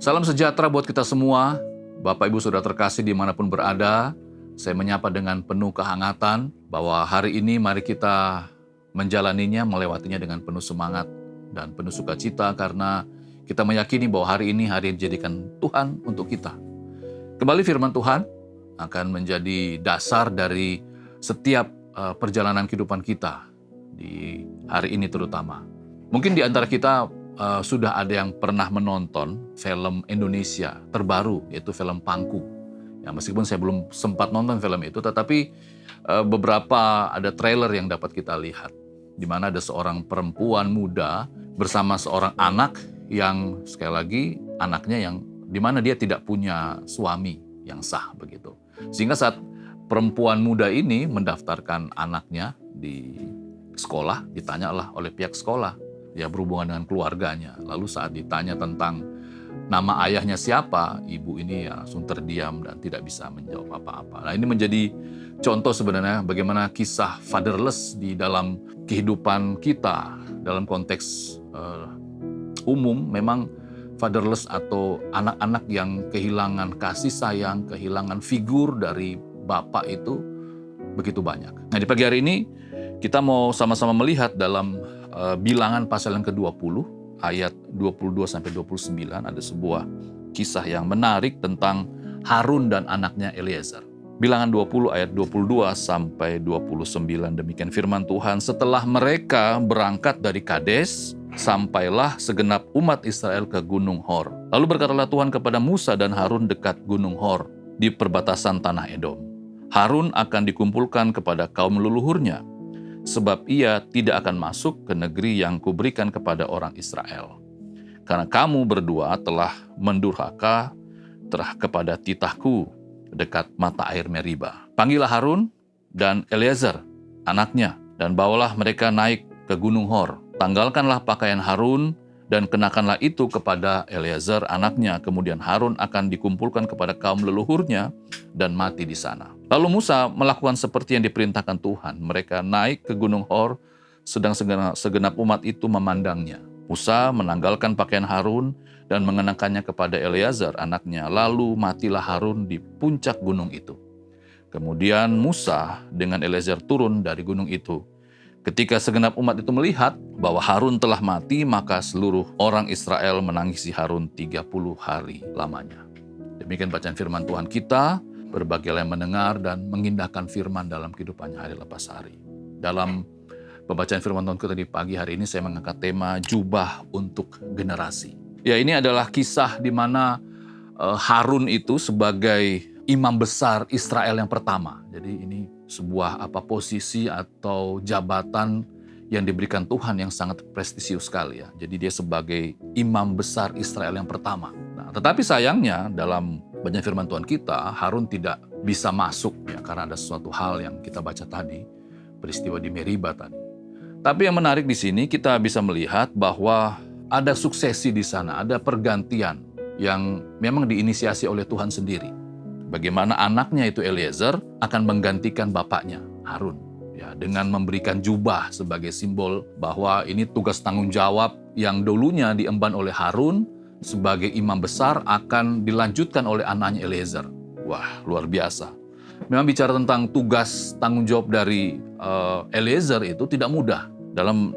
Salam sejahtera buat kita semua. Bapak Ibu Saudara terkasih dimanapun berada, saya menyapa dengan penuh kehangatan bahwa hari ini mari kita menjalaninya, melewatinya dengan penuh semangat dan penuh sukacita karena kita meyakini bahwa hari ini hari yang dijadikan Tuhan untuk kita. Kembali firman Tuhan akan menjadi dasar dari setiap perjalanan kehidupan kita di hari ini terutama. Mungkin di antara kita sudah ada yang pernah menonton film Indonesia terbaru, yaitu film Pangku. Ya, meskipun saya belum sempat nonton film itu, tetapi beberapa ada trailer yang dapat kita lihat, di mana ada seorang perempuan muda bersama seorang anak yang sekali lagi anaknya yang di mana dia tidak punya suami yang sah begitu. Sehingga saat perempuan muda ini mendaftarkan anaknya di sekolah, ditanyalah oleh pihak sekolah, ya berhubungan dengan keluarganya. Lalu saat ditanya tentang nama ayahnya siapa, ibu ini ya langsung terdiam dan tidak bisa menjawab apa-apa. Nah, ini menjadi contoh sebenarnya bagaimana kisah fatherless di dalam kehidupan kita. Dalam konteks umum, memang fatherless atau anak-anak yang kehilangan kasih sayang, kehilangan figur dari bapak itu begitu banyak. Nah, di pagi hari ini kita mau sama-sama melihat dalam Bilangan pasal yang ke-20 ayat 22 sampai 29 ada sebuah kisah yang menarik tentang Harun dan anaknya Eliezer. Bilangan 20 ayat 22 sampai 29 demikian firman Tuhan, setelah mereka berangkat dari Kades, sampailah segenap umat Israel ke Gunung Hor. Lalu berkatalah Tuhan kepada Musa dan Harun dekat Gunung Hor di perbatasan tanah Edom. Harun akan dikumpulkan kepada kaum leluhurnya, sebab ia tidak akan masuk ke negeri yang kuberikan kepada orang Israel. Karena kamu berdua telah mendurhaka kepada titahku dekat mata air Meriba. Panggillah Harun dan Eliezer, anaknya, dan bawalah mereka naik ke Gunung Hor. Tanggalkanlah pakaian Harun dan kenakanlah itu kepada Eliezer anaknya. Kemudian Harun akan dikumpulkan kepada kaum leluhurnya dan mati di sana. Lalu Musa melakukan seperti yang diperintahkan Tuhan. Mereka naik ke Gunung Hor, sedang segenap umat itu memandangnya. Musa menanggalkan pakaian Harun dan mengenakannya kepada Eliezer anaknya. Lalu matilah Harun di puncak gunung itu. Kemudian Musa dengan Eliezer turun dari gunung itu. Ketika segenap umat itu melihat bahwa Harun telah mati, maka seluruh orang Israel menangisi Harun 30 hari lamanya. Demikian bacaan firman Tuhan kita. Berbagai yang mendengar dan mengindahkan firman dalam kehidupannya hari lepas hari. Dalam pembacaan firman Tuhan kita di pagi hari ini, saya mengangkat tema jubah untuk generasi. Ya, ini adalah kisah di mana Harun itu sebagai imam besar Israel yang pertama. Jadi ini sebuah posisi atau jabatan yang diberikan Tuhan yang sangat prestisius sekali ya. Jadi dia sebagai imam besar Israel yang pertama. Nah, tetapi sayangnya dalam bacaan firman Tuhan kita, Harun tidak bisa masuk ya karena ada sesuatu hal yang kita baca tadi, peristiwa di Meriba tadi. Tapi yang menarik di sini kita bisa melihat bahwa ada suksesi di sana, ada pergantian yang memang diinisiasi oleh Tuhan sendiri. Bagaimana anaknya itu Eliezer akan menggantikan bapaknya Harun ya dengan memberikan jubah sebagai simbol bahwa ini tugas tanggung jawab yang dulunya diemban oleh Harun sebagai imam besar akan dilanjutkan oleh anaknya Eliezer. Wah, luar biasa. Memang bicara tentang tugas tanggung jawab dari Eliezer itu tidak mudah. Dalam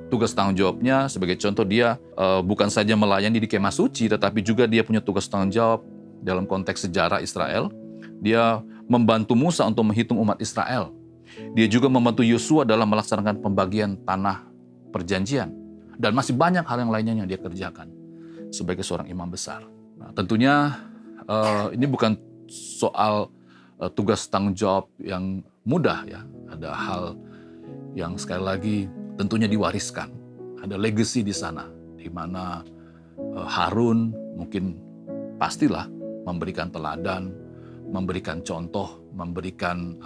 tugas tanggung jawabnya, sebagai contoh dia bukan saja melayani di kemah suci, tetapi juga dia punya tugas tanggung jawab dalam konteks sejarah Israel. Dia membantu Musa untuk menghitung umat Israel. Dia juga membantu Yosua dalam melaksanakan pembagian tanah perjanjian. Dan masih banyak hal yang lainnya yang dia kerjakan sebagai seorang imam besar. Nah, tentunya ini bukan soal tugas tanggung jawab yang mudah ya. Ada hal yang sekali lagi tentunya diwariskan. Ada legacy di sana, di mana Harun mungkin pastilah memberikan teladan, memberikan contoh, memberikan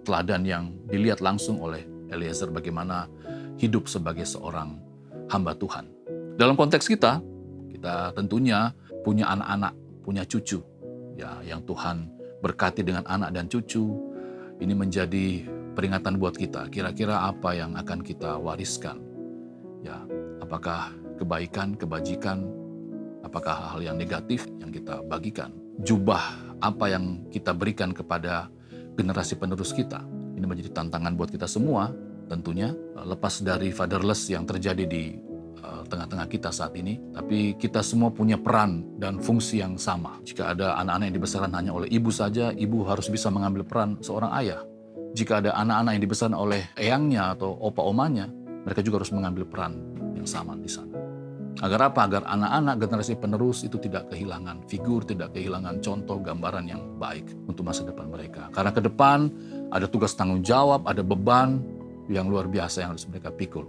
teladan yang dilihat langsung oleh Eliezer bagaimana hidup sebagai seorang hamba Tuhan. Dalam konteks kita tentunya punya anak-anak, punya cucu, ya yang Tuhan berkati dengan anak dan cucu. Ini menjadi peringatan buat kita. Kira-kira apa yang akan kita wariskan? Ya, apakah kebaikan, kebajikan, Apakah hal-hal yang negatif yang kita bagikan? Jubah apa yang kita berikan kepada generasi penerus kita? Ini menjadi tantangan buat kita semua tentunya, lepas dari fatherless yang terjadi di tengah-tengah kita saat ini, tapi kita semua punya peran dan fungsi yang sama. Jika ada anak-anak yang dibesarkan hanya oleh ibu saja, ibu harus bisa mengambil peran seorang ayah. Jika ada anak-anak yang dibesarkan oleh eyangnya atau opa omanya, mereka juga harus mengambil peran yang sama di sana. Agar apa? Agar anak-anak generasi penerus itu tidak kehilangan figur, tidak kehilangan contoh gambaran yang baik untuk masa depan mereka. Karena ke depan ada tugas tanggung jawab, ada beban yang luar biasa yang harus mereka pikul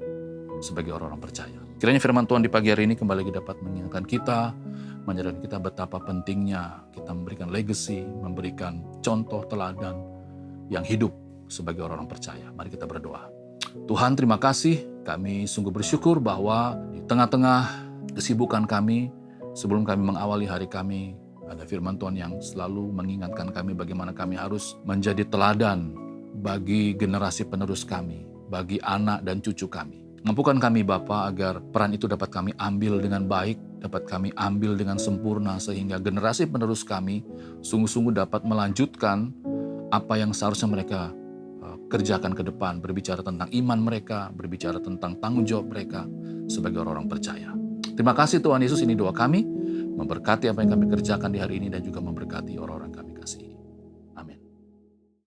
sebagai orang-orang percaya. Kiranya firman Tuhan di pagi hari ini kembali lagi dapat mengingatkan kita, menyadarkan kita betapa pentingnya kita memberikan legacy, memberikan contoh teladan yang hidup sebagai orang-orang percaya. Mari kita berdoa. Tuhan, terima kasih. Kami sungguh bersyukur bahwa di tengah-tengah kesibukan kami, sebelum kami mengawali hari kami, ada firman Tuhan yang selalu mengingatkan kami bagaimana kami harus menjadi teladan bagi generasi penerus kami, bagi anak dan cucu kami. Mampukan kami Bapa agar peran itu dapat kami ambil dengan baik, dapat kami ambil dengan sempurna, sehingga generasi penerus kami sungguh-sungguh dapat melanjutkan apa yang seharusnya mereka kerjakan ke depan, berbicara tentang iman mereka, berbicara tentang tanggung jawab mereka sebagai orang-orang percaya. Terima kasih Tuhan Yesus, ini doa kami, memberkati apa yang kami kerjakan di hari ini dan juga memberkati orang-orang kami.